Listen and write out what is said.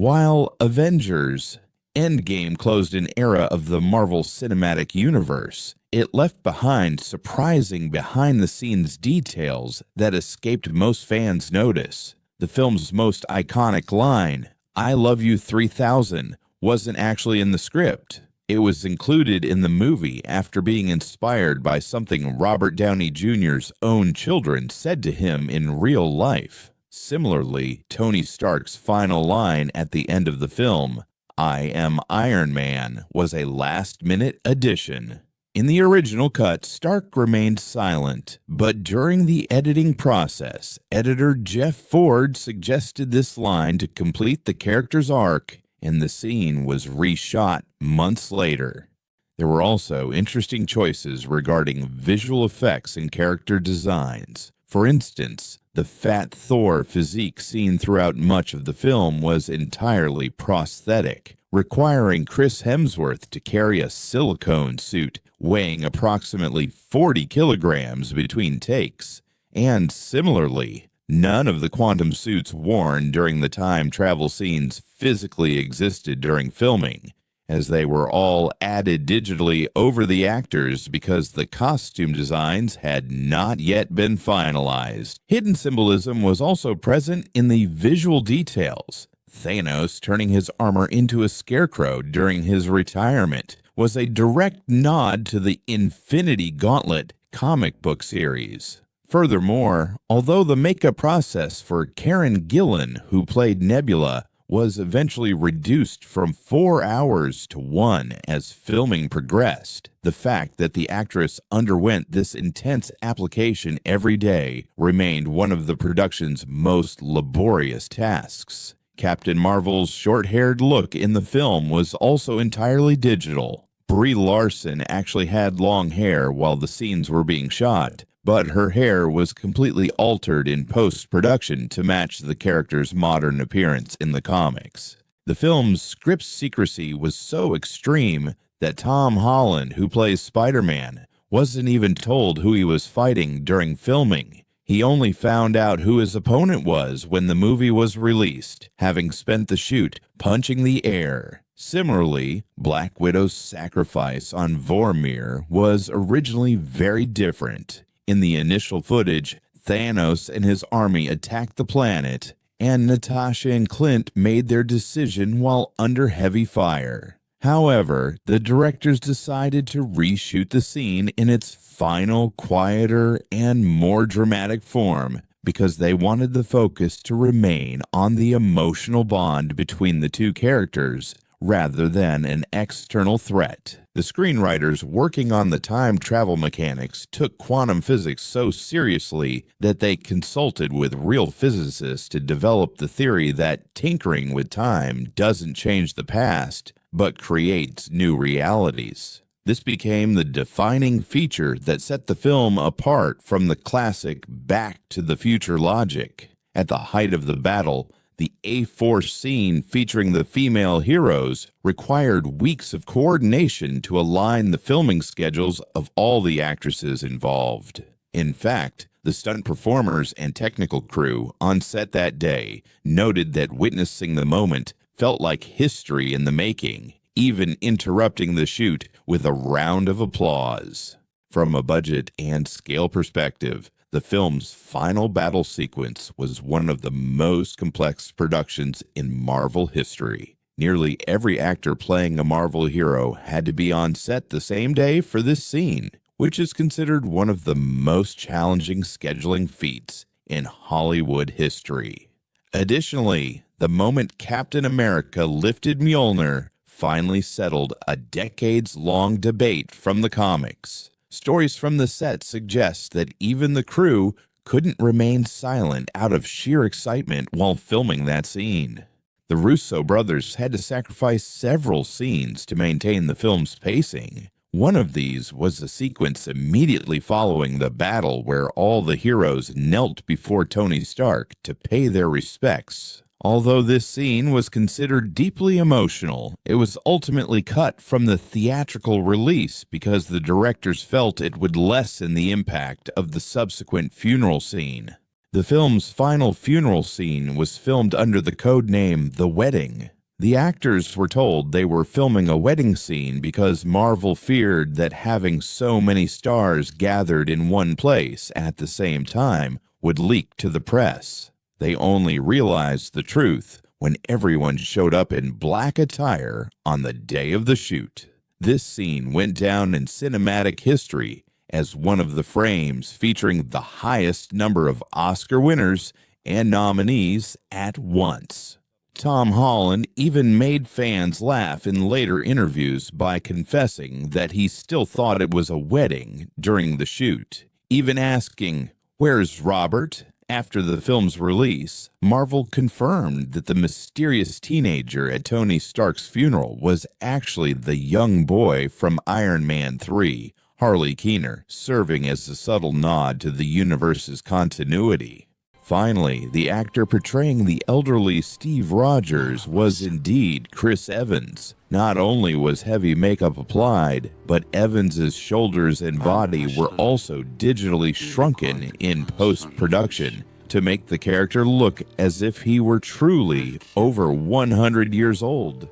While Avengers Endgame closed an era of the Marvel Cinematic Universe, it left behind surprising behind-the-scenes details that escaped most fans' notice. The film's most iconic line, "I love you 3000, wasn't actually in the script. It was included in the movie after being inspired by something Robert Downey Jr.'s own children said to him in real life. Similarly, Tony Stark's final line at the end of the film, "I am Iron Man," was a last-minute addition. In the original cut, Stark remained silent, but during the editing process, editor Jeff Ford suggested this line to complete the character's arc, and the scene was reshot months later. There were also interesting choices regarding visual effects and character designs. For instance, the fat Thor physique seen throughout much of the film was entirely prosthetic, requiring Chris Hemsworth to carry a silicone suit weighing approximately 40 kilograms between takes. And similarly, none of the quantum suits worn during the time travel scenes physically existed during filming, as they were all added digitally over the actors because the costume designs had not yet been finalized. Hidden symbolism was also present in the visual details. Thanos turning his armor into a scarecrow during his retirement was a direct nod to the Infinity Gauntlet comic book series. Furthermore, although the makeup process for Karen Gillan, who played Nebula, was eventually reduced from 4 hours to 1 as filming progressed, the fact that the actress underwent this intense application every day remained one of the production's most laborious tasks. Captain Marvel's short-haired look in the film was also entirely digital. Brie Larson actually had long hair while the scenes were being shot, but her hair was completely altered in post-production to match the character's modern appearance in the comics. The film's script secrecy was so extreme that Tom Holland, who plays Spider-Man, wasn't even told who he was fighting during filming. He only found out who his opponent was when the movie was released, having spent the shoot punching the air. Similarly, Black Widow's sacrifice on Vormir was originally very different. In the initial footage, Thanos and his army attacked the planet, and Natasha and Clint made their decision while under heavy fire. However, the directors decided to reshoot the scene in its final, quieter, and more dramatic form because they wanted the focus to remain on the emotional bond between the two characters rather than an external threat. The screenwriters working on the time travel mechanics took quantum physics so seriously that they consulted with real physicists to develop the theory that tinkering with time doesn't change the past, but creates new realities. This became the defining feature that set the film apart from the classic Back to the Future logic. At the height of the battle, the A-Force scene featuring the female heroes required weeks of coordination to align the filming schedules of all the actresses involved. In fact, the stunt performers and technical crew on set that day noted that witnessing the moment felt like history in the making, even interrupting the shoot with a round of applause. From a budget and scale perspective, the film's final battle sequence was one of the most complex productions in Marvel history. Nearly every actor playing a Marvel hero had to be on set the same day for this scene, which is considered one of the most challenging scheduling feats in Hollywood history. Additionally, the moment Captain America lifted Mjolnir finally settled a decades-long debate from the comics. Stories from the set suggest that even the crew couldn't remain silent out of sheer excitement while filming that scene. The Russo brothers had to sacrifice several scenes to maintain the film's pacing. One of these was a sequence immediately following the battle where all the heroes knelt before Tony Stark to pay their respects. Although this scene was considered deeply emotional, it was ultimately cut from the theatrical release because the directors felt it would lessen the impact of the subsequent funeral scene. The film's final funeral scene was filmed under the code name The Wedding. The actors were told they were filming a wedding scene because Marvel feared that having so many stars gathered in one place at the same time would leak to the press. They only realized the truth when everyone showed up in black attire on the day of the shoot. This scene went down in cinematic history as one of the frames featuring the highest number of Oscar winners and nominees at once. Tom Holland even made fans laugh in later interviews by confessing that he still thought it was a wedding during the shoot, even asking, "Where's Robert?" After the film's release, Marvel confirmed that the mysterious teenager at Tony Stark's funeral was actually the young boy from Iron Man 3, Harley Keener, serving as a subtle nod to the universe's continuity. Finally, the actor portraying the elderly Steve Rogers was indeed Chris Evans. Not only was heavy makeup applied, but Evans's shoulders and body were also digitally shrunken in post-production to make the character look as if he were truly over 100 years old.